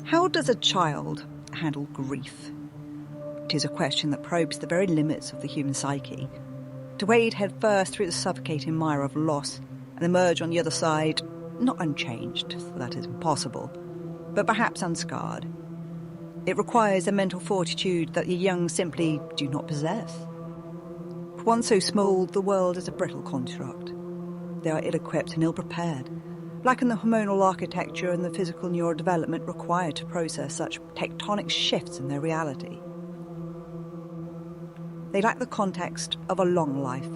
How does a child handle grief? It is a question that probes the very limits of the human psyche. To wade headfirst through the suffocating mire of loss and emerge on the other side, not unchanged, for that is impossible, but perhaps unscarred. It requires a mental fortitude that the young simply do not possess. For one so small, the world is a brittle construct. They are ill-equipped and ill-prepared, lacking the hormonal architecture and the physical neurodevelopment required to process such tectonic shifts in their reality. They lack the context of a long life.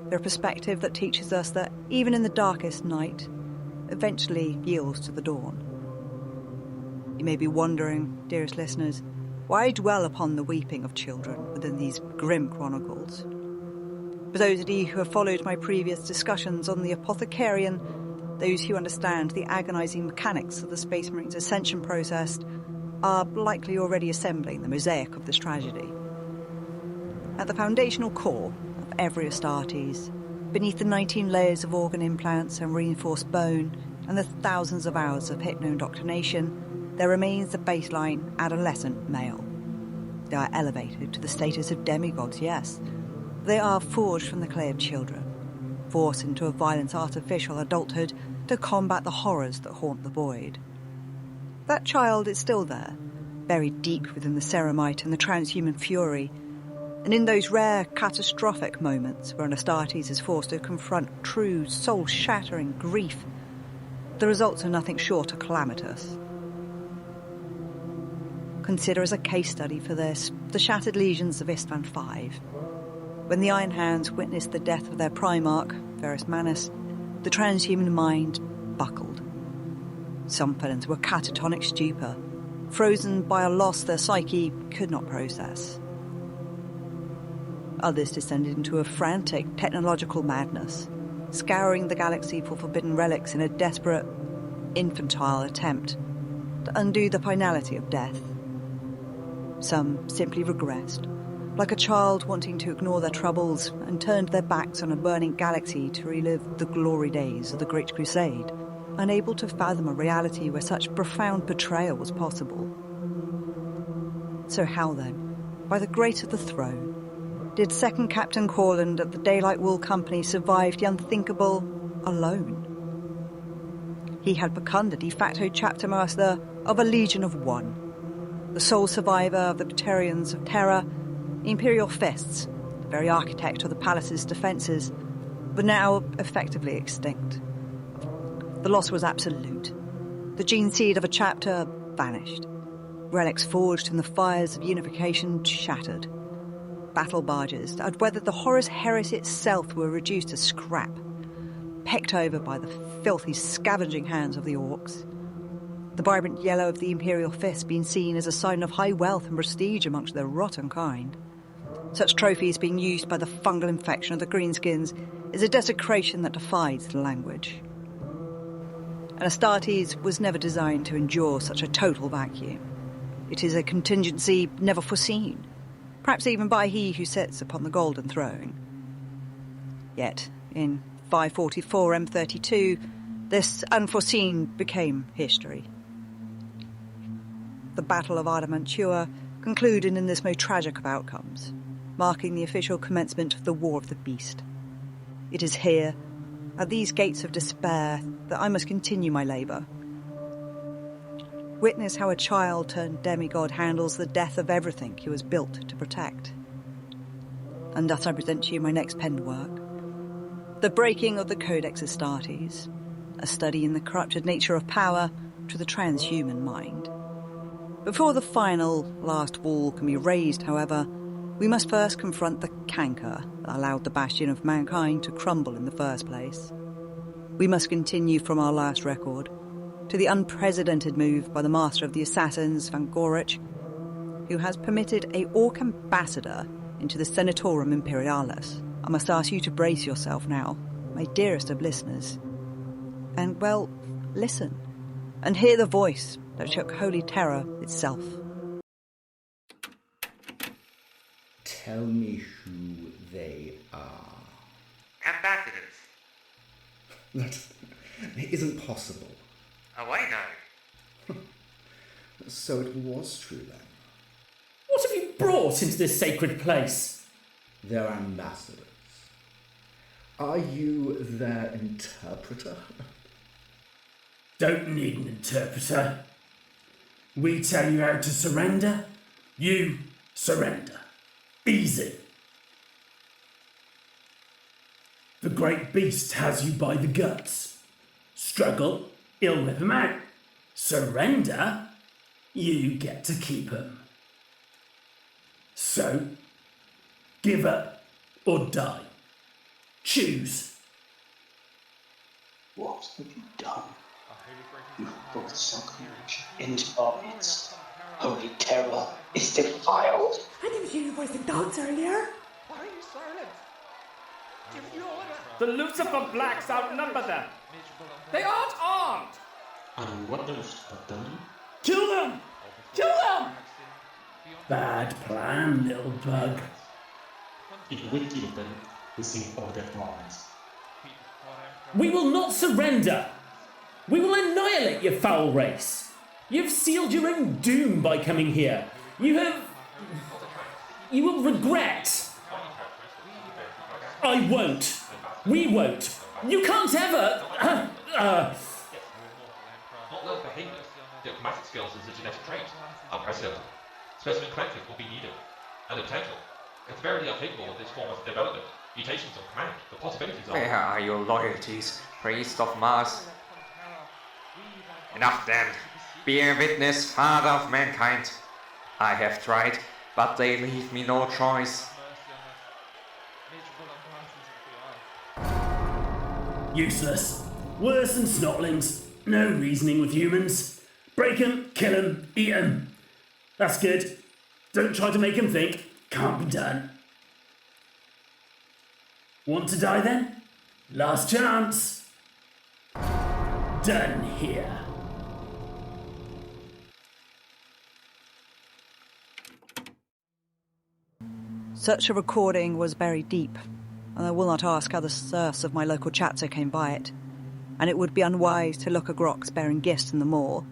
They're a perspective that teaches us that even in the darkest night, eventually yields to the dawn. You may be wondering, dearest listeners, why I dwell upon the weeping of children within these grim chronicles. For those of you who have followed my previous discussions on the Apothecarian, those who understand the agonising mechanics of the Space Marine's ascension process are likely already assembling the mosaic of this tragedy. At the foundational core of every Astartes, beneath the 19 layers of organ implants and reinforced bone and the thousands of hours of hypno-indoctrination, there remains the baseline adolescent male. They are elevated to the status of demigods, yes. They are forged from the clay of children, forced into a violent artificial adulthood to combat the horrors that haunt the void. That child is still there, buried deep within the ceramite and the transhuman fury, and in those rare catastrophic moments where an Astartes is forced to confront true soul-shattering grief, the results are nothing short of calamitous. Consider as a case study for this the shattered legions of Istvan V. When the Iron Hands witnessed the death of their Primarch, Verus Manus, the transhuman mind buckled. Some fell into a catatonic stupor, frozen by a loss their psyche could not process. Others descended into a frantic technological madness, scouring the galaxy for forbidden relics in a desperate, infantile attempt to undo the finality of death. Some simply regressed, like a child wanting to ignore their troubles and turned their backs on a burning galaxy to relive the glory days of the Great Crusade, unable to fathom a reality where such profound betrayal was possible. So how then, by the grace of the throne, did Second Captain Koorland of the Daylight Wool Company survive the unthinkable alone? He had become the de facto chapter master of a Legion of One, the sole survivor of the Batarians of Terra, Imperial Fists, the very architect of the palace's defences, were now effectively extinct. The loss was absolute. The gene seed of a chapter vanished. Relics forged in the fires of unification shattered. Battle barges that had weathered the Horus Heresy itself were reduced to scrap, pecked over by the filthy scavenging hands of the Orcs. The vibrant yellow of the Imperial Fist being seen as a sign of high wealth and prestige amongst their rotten kind. Such trophies being used by the fungal infection of the greenskins is a desecration that defies the language. And Astartes was never designed to endure such a total vacuum. It is a contingency never foreseen, perhaps even by he who sits upon the golden throne. Yet, in 544 M32, this unforeseen became history. The Battle of Adamantua concluded in this most tragic of outcomes, marking the official commencement of the War of the Beast. It is here, at these gates of despair, that I must continue my labour. Witness how a child turned demigod handles the death of everything he was built to protect. And thus I present to you my next penned work, The Breaking of the Codex Astartes, a study in the corrupted nature of power to the transhuman mind. Before the final, last wall can be raised, however, we must first confront the canker that allowed the bastion of mankind to crumble in the first place. We must continue from our last record to the unprecedented move by the Master of the Assassins, Vangorich, who has permitted a Ork Ambassador into the Senatorum Imperialis. I must ask you to brace yourself now, my dearest of listeners. And, well, listen, and hear the voice that shook Holy Terra itself. Tell me who they are. Ambassadors. That isn't possible. Oh, I know. So it was true then. What have you brought into this sacred place? Their ambassadors. Are you their interpreter? Don't need an interpreter. We tell you how to surrender, you surrender. Easy. The great beast has you by the guts. Struggle, he'll rip 'em out. Surrender, you get to keep 'em. So, give up or die. Choose. What have you done? You have brought sacrilege into our midst. Holy Terra is defiled. I didn't hear your voice in dance earlier. Why are you silent? Give the order! The Lucifer Blacks outnumber them. They aren't armed. And what the Lucifer done? Kill them! Kill them! Bad plan, little bug. If we kill them, we see all their minds. We will not surrender. We will annihilate your foul race. You've sealed your own doom by coming here. You will regret. I won't. We won't. You can't ever. Low behavior. Diplomatic skills is a genetic trait. Unprecedented. Specimen collecting will be needed. And the potential. It's very unthinkable with this form of development. Mutations of command. The possibilities are... Where are your loyalties, priest of Mars? Enough then. Bear witness, father of mankind. I have tried, but they leave me no choice. Useless. Worse than snotlings. No reasoning with humans. Break 'em, kill 'em, eat 'em. That's good. Don't try to make 'em think. Can't be done. Want to die then? Last chance. Done here. Such a recording was buried deep, and I will not ask how the serfs of my local chapter came by it, and it would be unwise to look a grox bearing gifts in the moor,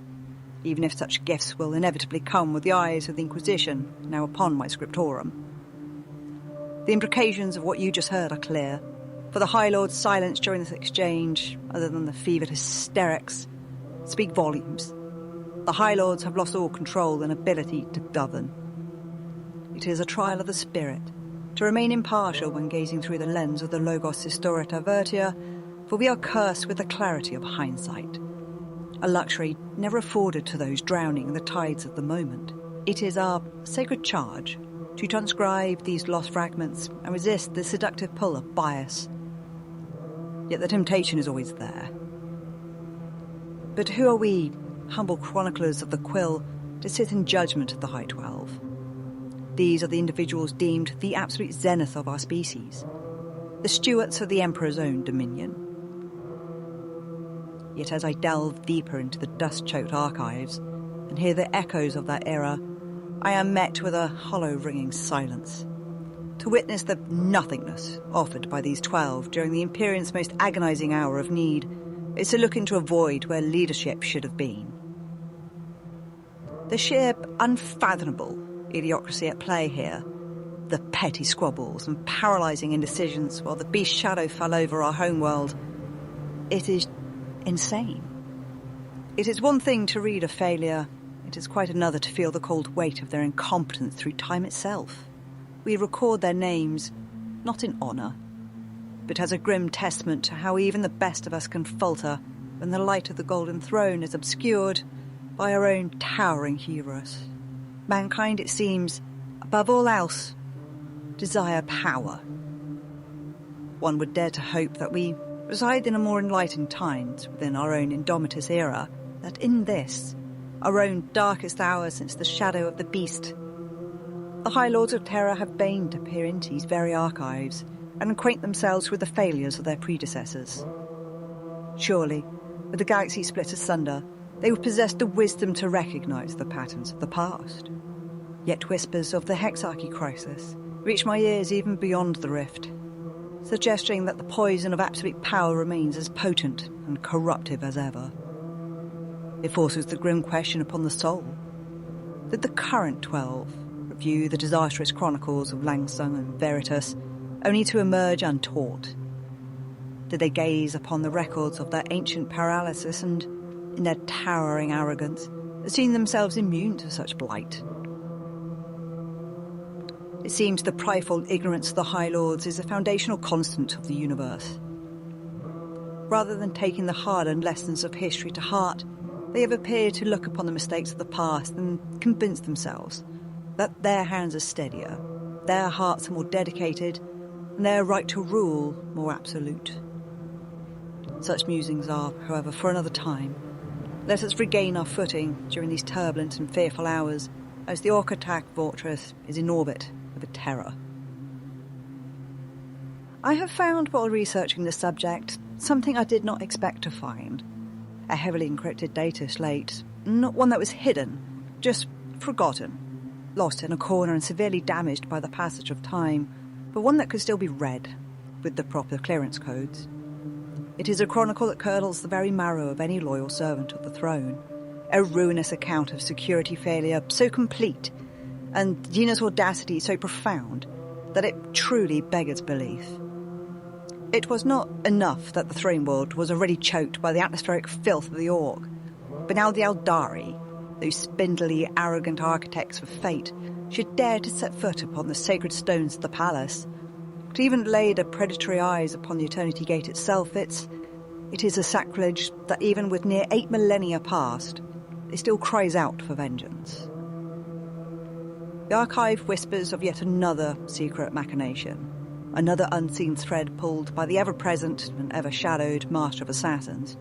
even if such gifts will inevitably come with the eyes of the Inquisition now upon my scriptorum. The implications of what you just heard are clear, for the High Lord's silence during this exchange, other than the fevered hysterics, speak volumes. The High Lords have lost all control and ability to govern. It is a trial of the spirit, to remain impartial when gazing through the lens of the Logos Historita Vertia, for we are cursed with the clarity of hindsight, a luxury never afforded to those drowning in the tides of the moment. It is our sacred charge to transcribe these lost fragments and resist the seductive pull of bias. Yet the temptation is always there. But who are we, humble chroniclers of the Quill, to sit in judgment of the High 12? These are the individuals deemed the absolute zenith of our species, the stewards of the Emperor's own dominion. Yet as I delve deeper into the dust-choked archives and hear the echoes of that era, I am met with a hollow ringing silence. To witness the nothingness offered by these 12 during the Imperium's most agonizing hour of need is to look into a void where leadership should have been. The sheer unfathomable idiocracy at play here, the petty squabbles and paralysing indecisions while the beast shadow fell over our homeworld, it is insane. It is one thing to read of failure, it is quite another to feel the cold weight of their incompetence through time itself. We record their names, not in honour, but as a grim testament to how even the best of us can falter when the light of the Golden Throne is obscured by our own towering hubris. Mankind, it seems, above all else, desire power. One would dare to hope that we reside in a more enlightened times within our own Indomitus era, that in this, our own darkest hour since the shadow of the beast, the High Lords of Terra have deigned to peer into these very archives and acquaint themselves with the failures of their predecessors. Surely, with the galaxy split asunder, they would possess the wisdom to recognise the patterns of the past. Yet whispers of the Hexarchy crisis reach my ears even beyond the rift, suggesting that the poison of absolute power remains as potent and corruptive as ever. It forces the grim question upon the soul. Did the current 12 review the disastrous chronicles of Langsung and Veritus, only to emerge untaught? Did they gaze upon the records of their ancient paralysis and, in their towering arrogance, assume themselves immune to such blight? It seems the prideful ignorance of the High Lords is a foundational constant of the universe. Rather than taking the hard-earned lessons of history to heart, they have appeared to look upon the mistakes of the past and convince themselves that their hands are steadier, their hearts are more dedicated, and their right to rule more absolute. Such musings are, however, for another time. Let us regain our footing during these turbulent and fearful hours as the Ork Attack Fortress is in orbit over Terra. I have found while researching the subject something I did not expect to find. A heavily encrypted data slate, not one that was hidden, just forgotten, lost in a corner and severely damaged by the passage of time, but one that could still be read, with the proper clearance codes. It is a chronicle that curdles the very marrow of any loyal servant of the throne, a ruinous account of security failure so complete, and Xenos audacity so profound, that it truly beggars belief. It was not enough that the throne world was already choked by the atmospheric filth of the Ork, but now the Aeldari, those spindly, arrogant architects of fate, should dare to set foot upon the sacred stones of the palace, to even lay their predatory eyes upon the Eternity Gate itself. It is a sacrilege that even with near 8 millennia past, it still cries out for vengeance. The archive whispers of yet another secret machination, another unseen thread pulled by the ever-present and ever-shadowed Master of Assassins.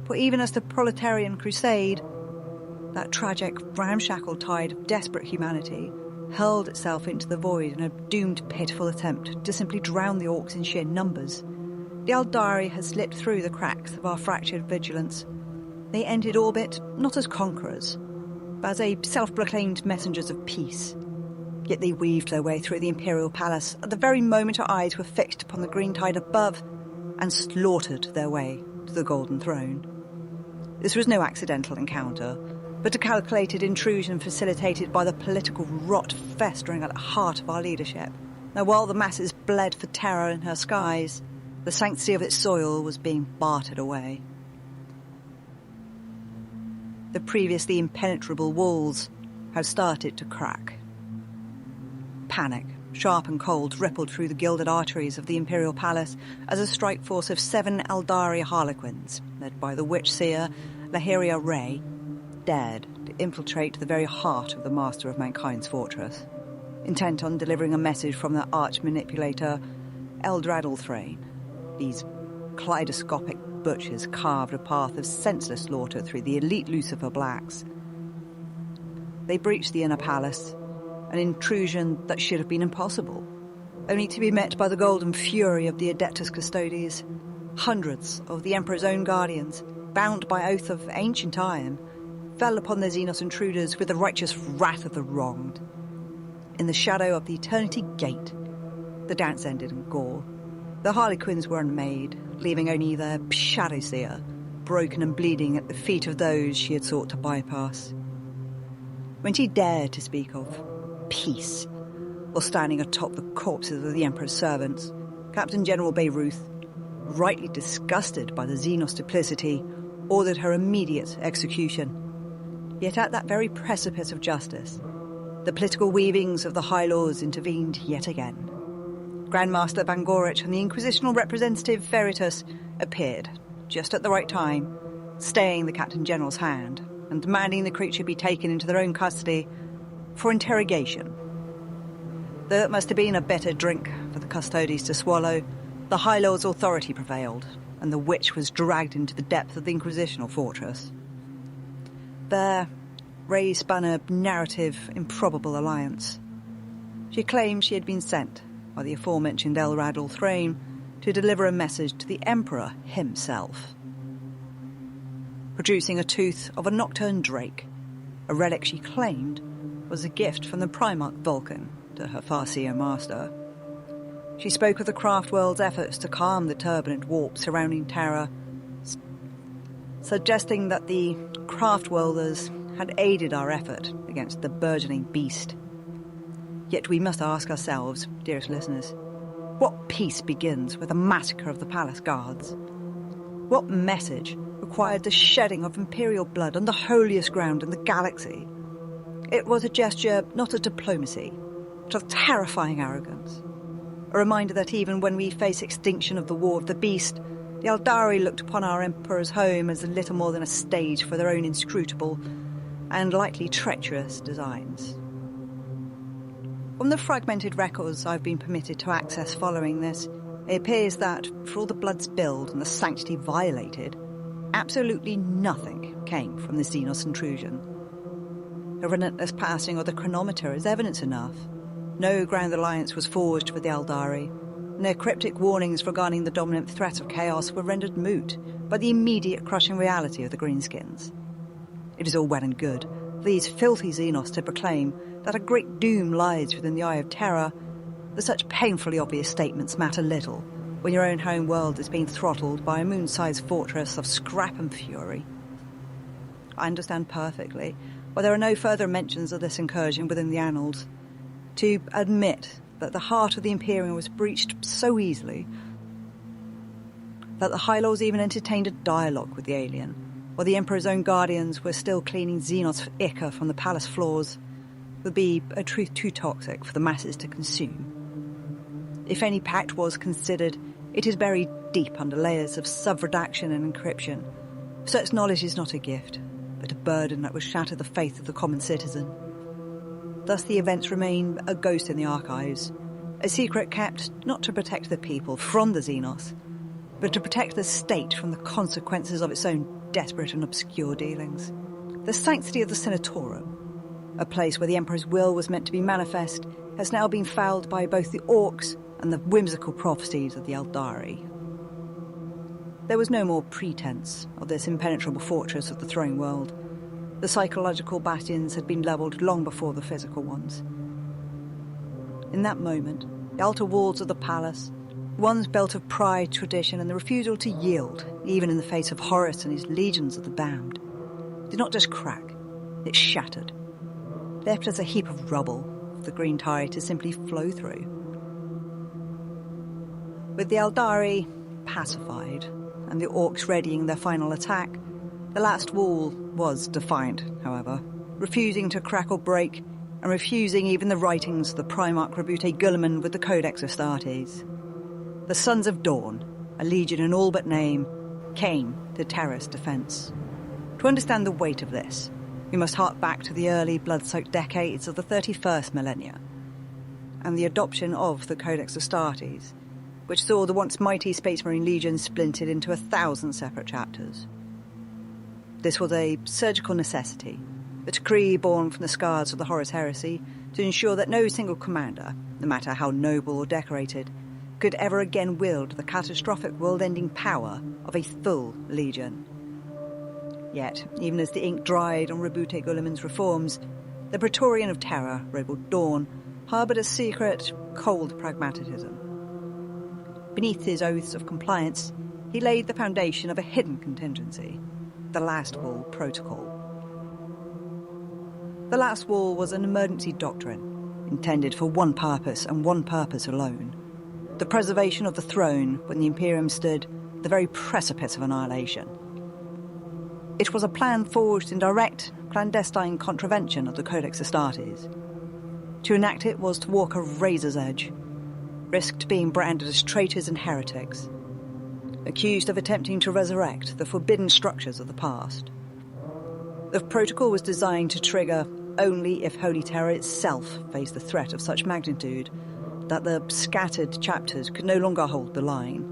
For even as the proletarian crusade, that tragic, ramshackle tide of desperate humanity hurled itself into the void in a doomed, pitiful attempt to simply drown the Orcs in sheer numbers, the Aeldari has slipped through the cracks of our fractured vigilance. They entered orbit not as conquerors, but as a self-proclaimed messengers of peace. Yet they weaved their way through the Imperial Palace at the very moment our eyes were fixed upon the green tide above, and slaughtered their way to the Golden Throne. This was no accidental encounter, but a calculated intrusion facilitated by the political rot festering at the heart of our leadership. Now, while the masses bled for terror in her skies, the sanctity of its soil was being bartered away. The previously impenetrable walls had started to crack. Panic, sharp and cold, rippled through the gilded arteries of the Imperial Palace as a strike force of 7 Aeldari Harlequins, led by the witch seer Nelshirai, dared to infiltrate the very heart of the Master of Mankind's fortress, intent on delivering a message from the arch-manipulator Eldradal Thrain. These kaleidoscopic butchers carved a path of senseless slaughter through the elite Lucifer Blacks. They breached the inner palace, an intrusion that should have been impossible, only to be met by the golden fury of the Adeptus Custodes. Hundreds of the Emperor's own guardians, bound by oath of ancient iron, fell upon the Xenos intruders with the righteous wrath of the wronged. In the shadow of the Eternity Gate, the dance ended in gore. The Harlequins were unmade, leaving only their shadow seer, broken and bleeding at the feet of those she had sought to bypass. When she dared to speak of peace, while standing atop the corpses of the Emperor's servants, Captain General Verreault, rightly disgusted by the Xenos duplicity, ordered her immediate execution. Yet at that very precipice of justice, the political weavings of the High Lords intervened yet again. Grandmaster Vangorich and the Inquisitional representative Veritus appeared, just at the right time, staying the Captain General's hand and demanding the creature be taken into their own custody for interrogation. Though it must have been a bitter drink for the Custodes to swallow, the High Lord's authority prevailed, and the witch was dragged into the depth of the Inquisitional fortress. There, Ray spun a narrative, improbable alliance. She claimed she had been sent by the aforementioned Eldradal Thrain to deliver a message to the Emperor himself. Producing a tooth of a nocturne drake, a relic she claimed was a gift from the Primarch Vulcan to her Farseer master. She spoke of the craft world's efforts to calm the turbulent warp surrounding Terra, suggesting that the craft worlders had aided our effort against the burgeoning beast. Yet we must ask ourselves, dearest listeners, what peace begins with a massacre of the palace guards? What message required the shedding of Imperial blood on the holiest ground in the galaxy? It was a gesture not of diplomacy, but of terrifying arrogance. A reminder that even when we face extinction of the War of the Beast, the Aeldari looked upon our Emperor's home as little more than a stage for their own inscrutable and likely treacherous designs. From the fragmented records I've been permitted to access following this, it appears that, for all the blood spilled and the sanctity violated, absolutely nothing came from the Xenos intrusion. A relentless passing of the chronometer is evidence enough. No ground alliance was forged with the Aeldari, and their cryptic warnings regarding the dominant threat of chaos were rendered moot by the immediate crushing reality of the Greenskins. It is all well and good for these filthy Xenos to proclaim that a great doom lies within the eye of terror, but such painfully obvious statements matter little when your own home world is being throttled by a moon-sized fortress of scrap and fury. I understand perfectly why there are no further mentions of this incursion within the annals. To admit that the heart of the Imperium was breached so easily, that the High Lords even entertained a dialogue with the alien, while the Emperor's own guardians were still cleaning Xenos ichor from the palace floors, would be a truth too toxic for the masses to consume. If any pact was considered, it is buried deep under layers of sub-redaction and encryption. Such knowledge is not a gift, but a burden that would shatter the faith of the common citizen. Thus the events remain a ghost in the archives, a secret kept not to protect the people from the Xenos, but to protect the state from the consequences of its own desperate and obscure dealings. The sanctity of the Senatorum, a place where the Emperor's will was meant to be manifest, has now been fouled by both the Orks and the whimsical prophecies of the Aeldari. There was no more pretense of this impenetrable fortress of the throne world. The psychological bastions had been levelled long before the physical ones. In that moment, the outer walls of the palace, one's belt of pride, tradition, and the refusal to yield, even in the face of Horus and his legions of the damned, did not just crack, it shattered, left as a heap of rubble for the green tide to simply flow through. With the Aeldari pacified and the Orks readying their final attack, the last wall was defiant, however, refusing to crack or break, and refusing even the writings of the Primarch Roboute Guilliman with the Codex Astartes. The Sons of Dawn, a legion in all but name, came to Terra's defence. To understand the weight of this, we must hark back to the early blood-soaked decades of the 31st millennia, and the adoption of the Codex Astartes, which saw the once mighty Space Marine Legion splintered into 1,000 separate chapters. This was a surgical necessity, a decree born from the scars of the Horus Heresy to ensure that no single commander, no matter how noble or decorated, could ever again wield the catastrophic world-ending power of a full legion. Yet, even as the ink dried on Roboute Guilliman's reforms, the Praetorian of Terror, Rogal Dorn, harboured a secret, cold pragmatism. Beneath his oaths of compliance, he laid the foundation of a hidden contingency, the Last Wall Protocol. The Last Wall was an emergency doctrine, intended for one purpose and one purpose alone: the preservation of the throne when the Imperium stood at the very precipice of annihilation. It was a plan forged in direct, clandestine contravention of the Codex Astartes. To enact it was to walk a razor's edge, risked being branded as traitors and heretics, accused of attempting to resurrect the forbidden structures of the past. The protocol was designed to trigger only if Holy Terra itself faced the threat of such magnitude that the scattered chapters could no longer hold the line.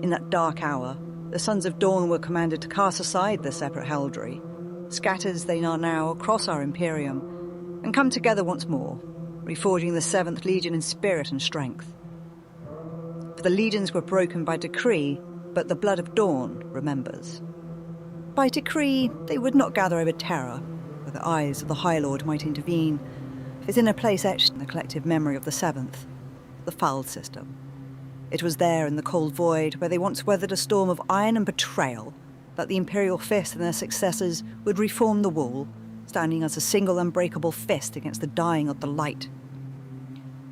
In that dark hour, the Sons of Dawn were commanded to cast aside their separate heraldry, scattered as they are now across our Imperium, and come together once more, reforging the 7th Legion in spirit and strength. For the legions were broken by decree, but the blood of Dawn remembers. By decree, they would not gather over Terra, where the eyes of the High Lord might intervene, as in a place etched in the collective memory of the 7th, the foul system. It was there in the cold void where they once weathered a storm of iron and betrayal, that the Imperial Fist and their successors would reform the wall, standing as a single unbreakable fist against the dying of the light.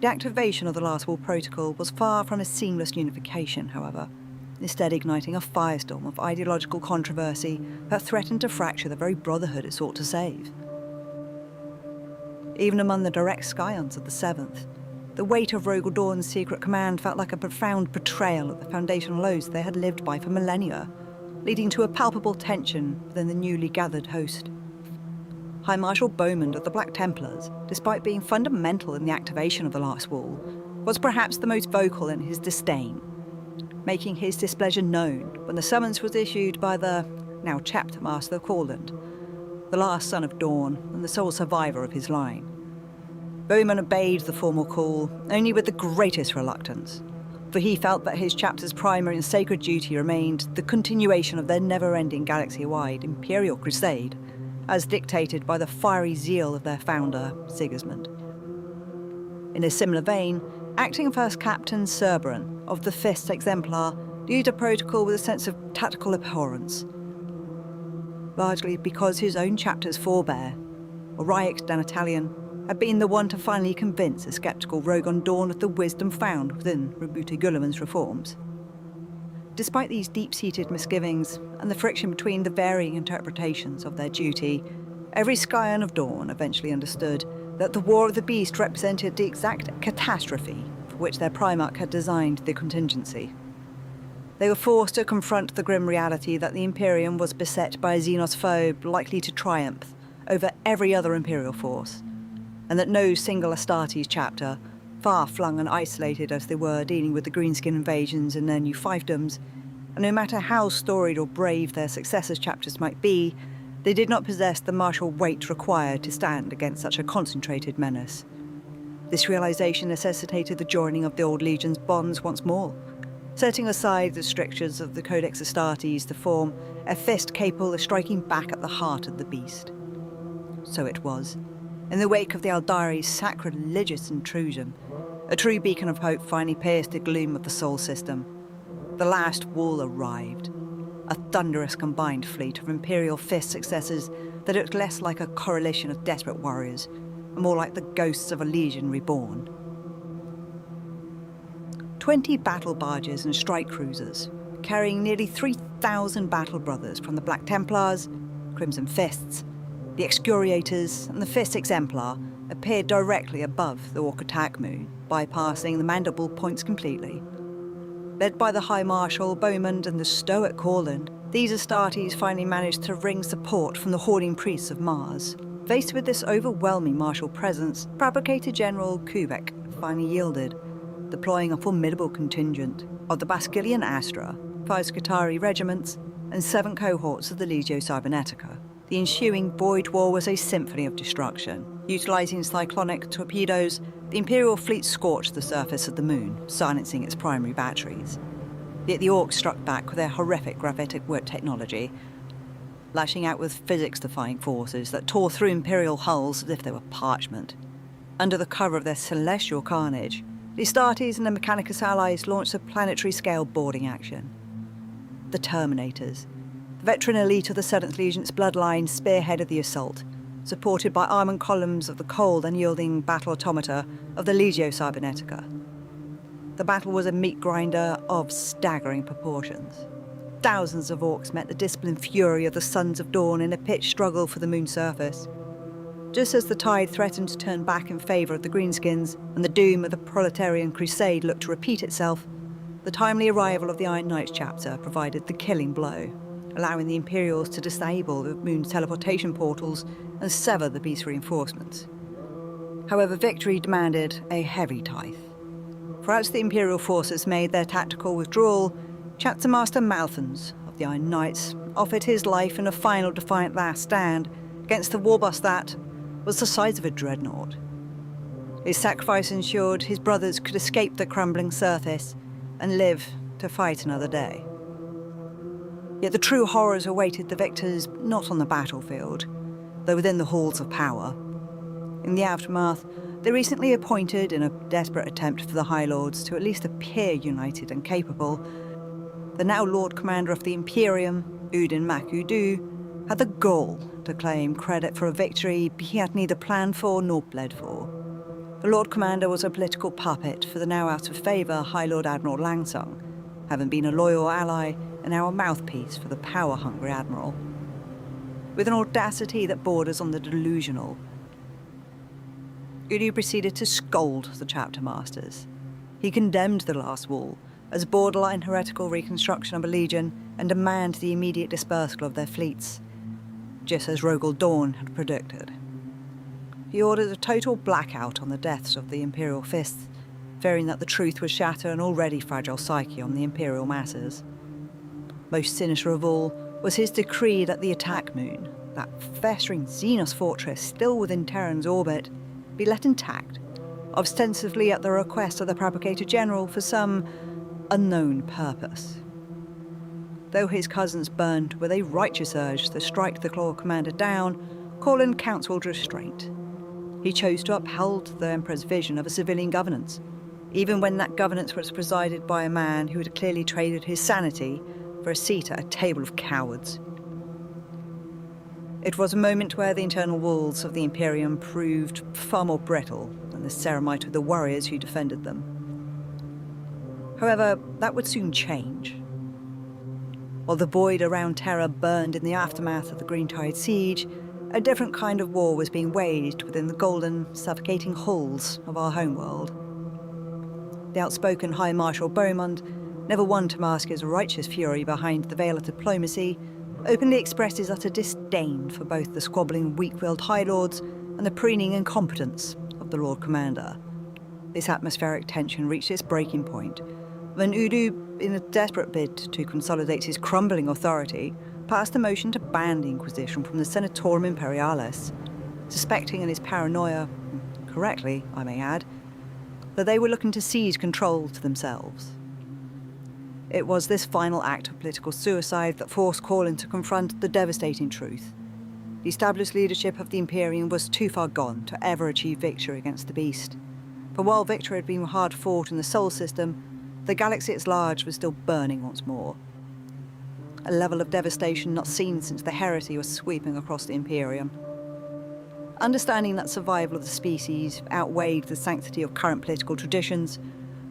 The activation of the Last Wall Protocol was far from a seamless unification, however, instead igniting a firestorm of ideological controversy that threatened to fracture the very brotherhood it sought to save. Even among the direct scions of the Seventh, the weight of Rogal Dorn's secret command felt like a profound betrayal of the foundational oaths they had lived by for millennia, leading to a palpable tension within the newly gathered host. High Marshal Bowman of the Black Templars, despite being fundamental in the activation of the Last Wall, was perhaps the most vocal in his disdain, making his displeasure known when the summons was issued by the now chapter master Koorland, the last son of Dorn and the sole survivor of his line. Bowman obeyed the formal call only with the greatest reluctance, for he felt that his chapter's primary and sacred duty remained the continuation of their never-ending galaxy-wide Imperial crusade, as dictated by the fiery zeal of their founder, Sigismund. In a similar vein, acting First Captain Cerberon of the Fist Exemplar viewed a protocol with a sense of tactical abhorrence, largely because his own chapter's forebear, Auric Danitalian, had been the one to finally convince a sceptical Rogal Dorn of the wisdom found within Roboute Guilliman's reforms. Despite these deep-seated misgivings and the friction between the varying interpretations of their duty, every scion of Dorn eventually understood that the War of the Beast represented the exact catastrophe for which their Primarch had designed the contingency. They were forced to confront the grim reality that the Imperium was beset by a Xenos foe likely to triumph over every other Imperial force, and that no single Astartes chapter, far-flung and isolated as they were dealing with the greenskin invasions in their new fiefdoms, and no matter how storied or brave their successors' chapters might be, they did not possess the martial weight required to stand against such a concentrated menace. This realization necessitated the joining of the old legion's bonds once more, setting aside the strictures of the Codex Astartes to form a fist capable of striking back at the heart of the beast. So it was. In the wake of the Aeldari's sacrilegious intrusion, a true beacon of hope finally pierced the gloom of the Sol system. The last wall arrived, a thunderous combined fleet of Imperial Fist successors that looked less like a coalition of desperate warriors, and more like the ghosts of a legion reborn. 20 battle barges and strike cruisers, carrying nearly 3,000 battle brothers from the Black Templars, Crimson Fists, the Excoriators, and the Fist Exemplar, appeared directly above the Ork Attack Moon, bypassing the mandible points completely. Led by the High Marshal Bowman and the stoic Koorland, these Astartes finally managed to wring support from the hoarding priests of Mars. Faced with this overwhelming martial presence, Fabricator General Coup finally yielded, deploying a formidable contingent of the Basilian Astra, 5 Scutari regiments, and 7 cohorts of the Legio Cybernetica. The ensuing void war was a symphony of destruction. Utilizing cyclonic torpedoes, the Imperial fleet scorched the surface of the moon, silencing its primary batteries. Yet the Orcs struck back with their horrific gravitic warp technology, lashing out with physics-defying forces that tore through Imperial hulls as if they were parchment. Under the cover of their celestial carnage, the Astartes and the Mechanicus allies launched a planetary-scale boarding action. The Terminators, the veteran elite of the 7th Legion's bloodline, spearheaded the assault, supported by armoured columns of the cold, unyielding battle automata of the Legio Cybernetica. The battle was a meat grinder of staggering proportions. Thousands of Orcs met the disciplined fury of the Sons of Dawn in a pitched struggle for the moon's surface. Just as the tide threatened to turn back in favour of the Greenskins, and the doom of the proletarian crusade looked to repeat itself, the timely arrival of the Iron Knights chapter provided the killing blow, allowing the Imperials to disable the moon's teleportation portals and sever the beast's reinforcements. However, victory demanded a heavy tithe. For as the Imperial forces made their tactical withdrawal, Chapter Master Malthans of the Iron Knights offered his life in a final defiant last stand against the warbus that was the size of a dreadnought. His sacrifice ensured his brothers could escape the crumbling surface and live to fight another day. Yet the true horrors awaited the victors not on the battlefield, though within the halls of power. In the aftermath, they recently appointed, in a desperate attempt for the High Lords to at least appear united and capable, the now Lord Commander of the Imperium Udin Mac-Udu, had the gall to claim credit for a victory he had neither planned for nor bled for. The Lord Commander was a political puppet for the now out of favour High Lord Admiral Langsung, having been a loyal ally and now a mouthpiece for the power-hungry Admiral. With an audacity that borders on the delusional, Udu proceeded to scold the chapter masters. He condemned the last wall as borderline heretical reconstruction of a legion and demanded the immediate dispersal of their fleets, just as Rogal Dorn had predicted. He ordered a total blackout on the deaths of the Imperial Fists, fearing that the truth would shatter an already fragile psyche on the Imperial masses. Most sinister of all was his decree that the Attack Moon, that festering Xenos fortress still within Terran's orbit, be left intact, ostensibly at the request of the Fabricator General for some unknown purpose. Though his cousins burned with a righteous urge to strike the Claw Commander down, Koorland counselled restraint. He chose to uphold the Emperor's vision of a civilian governance, even when that governance was presided by a man who had clearly traded his sanity for a seat at a table of cowards. It was a moment where the internal walls of the Imperium proved far more brittle than the ceramite of the warriors who defended them. However, that would soon change. While the void around Terra burned in the aftermath of the Greentide Siege, a different kind of war was being waged within the golden, suffocating halls of our homeworld. The outspoken High Marshal Beaumont, never one to mask his righteous fury behind the veil of diplomacy, openly expressed his utter disdain for both the squabbling, weak-willed High Lords and the preening incompetence of the Lord Commander. This atmospheric tension reached its breaking point when Udu, in a desperate bid to consolidate his crumbling authority, passed a motion to ban the Inquisition from the Senatorum Imperialis, suspecting in his paranoia, correctly, I may add, that they were looking to seize control to themselves. It was this final act of political suicide that forced Koorland to confront the devastating truth. The established leadership of the Imperium was too far gone to ever achieve victory against the beast. For while victory had been hard fought in the Sol system, the galaxy at large was still burning once more. A level of devastation not seen since the heresy was sweeping across the Imperium. Understanding that survival of the species outweighed the sanctity of current political traditions,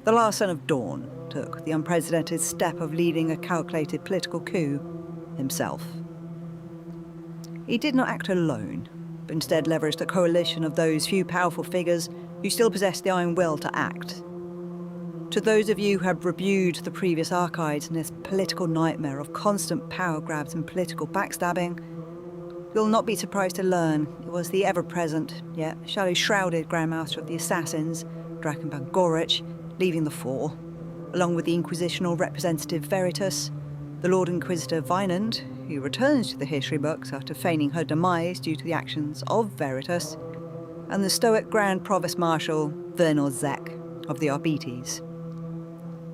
the last son of Dawn took the unprecedented step of leading a calculated political coup himself. He did not act alone, but instead leveraged a coalition of those few powerful figures who still possessed the iron will to act. To those of you who have reviewed the previous archives in this political nightmare of constant power grabs and political backstabbing, you'll not be surprised to learn it was the ever-present, yet shadow-shrouded Grand Master of the Assassins, Draken Vangorich, leading the fore, along with the Inquisitional representative Veritus, the Lord Inquisitor Vinand, who returns to the history books after feigning her demise due to the actions of Veritus, and the stoic Grand Provost Marshal Verreault Zek of the Arbites.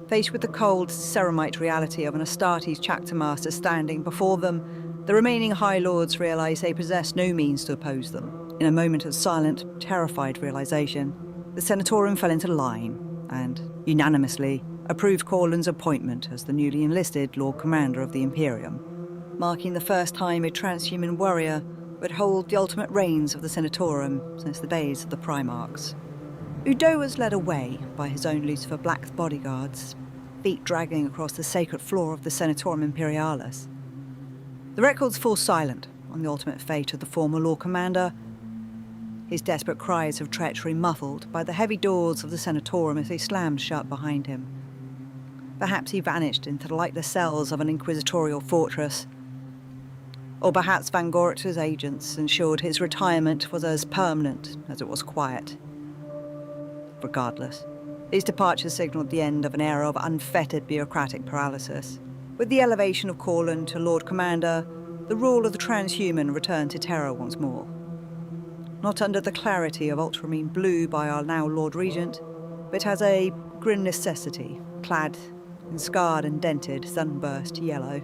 Faced with the cold, ceramite reality of an Astartes chapter master standing before them, the remaining High Lords realised they possessed no means to oppose them. In a moment of silent, terrified realisation, the Senatorum fell into line and, unanimously, approved Koorland's appointment as the newly enlisted Lord Commander of the Imperium, marking the first time a transhuman warrior would hold the ultimate reins of the Senatorum since the days of the Primarchs. Udo was led away by his own Lucifer Blacks bodyguards, feet dragging across the sacred floor of the Senatorum Imperialis. The records fall silent on the ultimate fate of the former Lord Commander, his desperate cries of treachery muffled by the heavy doors of the Senatorum as they slammed shut behind him. Perhaps he vanished into the lightless cells of an inquisitorial fortress. Or perhaps Vangorich's agents ensured his retirement was as permanent as it was quiet. Regardless, his departure signalled the end of an era of unfettered bureaucratic paralysis. With the elevation of Koorland to Lord Commander, the rule of the transhuman returned to Terra once more. Not under the clarity of ultramarine blue by our now Lord Regent, but as a grim necessity, clad in scarred and dented Sunburst yellow.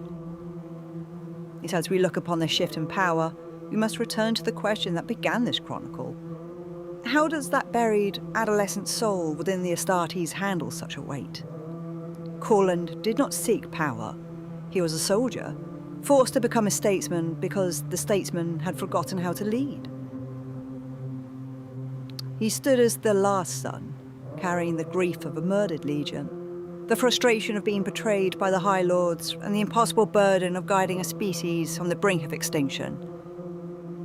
Yet as we look upon the shift in power, we must return to the question that began this chronicle. How does that buried adolescent soul within the Astartes handle such a weight? Koorland did not seek power. He was a soldier, forced to become a statesman because the statesman had forgotten how to lead. He stood as the last son, carrying the grief of a murdered legion, the frustration of being betrayed by the High Lords, and the impossible burden of guiding a species on the brink of extinction.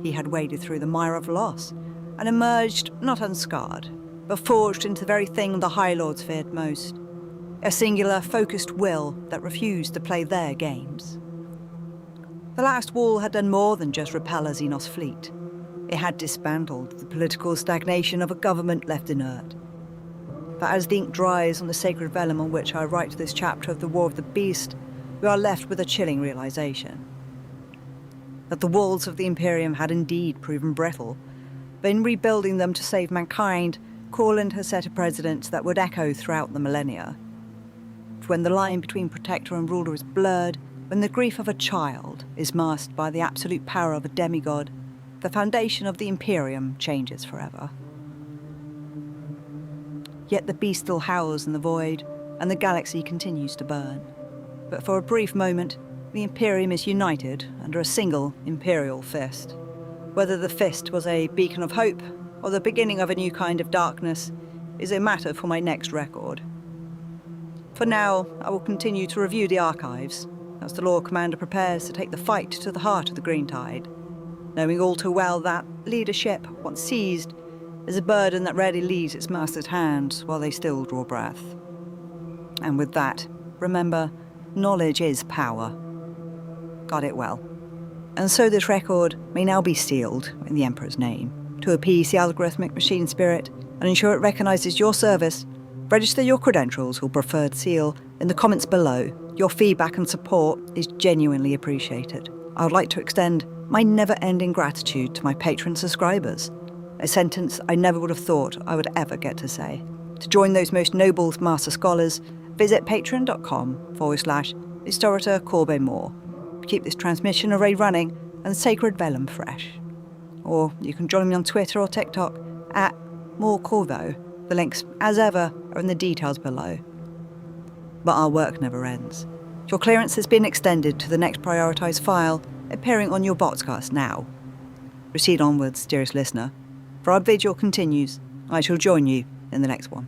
He had waded through the mire of loss and emerged not unscarred, but forged into the very thing the High Lords feared most, a singular, focused will that refused to play their games. The last wall had done more than just repel a Xenos fleet. It had dismantled the political stagnation of a government left inert. But as the ink dries on the sacred vellum on which I write this chapter of the War of the Beast, we are left with a chilling realization. That the walls of the Imperium had indeed proven brittle, but in rebuilding them to save mankind, Koorland has set a precedent that would echo throughout the millennia. When the line between protector and ruler is blurred, when the grief of a child is masked by the absolute power of a demigod, the foundation of the Imperium changes forever. Yet the beast still howls in the void, and the galaxy continues to burn. But for a brief moment, the Imperium is united under a single Imperial fist. Whether the fist was a beacon of hope, or the beginning of a new kind of darkness, is a matter for my next record. For now, I will continue to review the archives, as the Lord Commander prepares to take the fight to the heart of the Green Tide, knowing all too well that leadership, once seized, is a burden that rarely leaves its master's hands while they still draw breath. And with that, remember, knowledge is power. Got it well. And so this record may now be sealed in the Emperor's name. To appease the algorithmic machine spirit and ensure it recognizes your service, register your credentials or preferred seal in the comments below. Your feedback and support is genuinely appreciated. I would like to extend my never-ending gratitude to my Patreon subscribers, a sentence I never would have thought I would ever get to say. To join those most noble master scholars, visit patreon.com/Historiator Corbet Moore to keep this transmission array running and sacred vellum fresh. Or you can join me on Twitter or TikTok at MoreCorvo. The links, as ever, are in the details below. But our work never ends. Your clearance has been extended to the next prioritised file appearing on your boxcast now. Proceed onwards, dearest listener, for our vigil continues. I shall join you in the next one.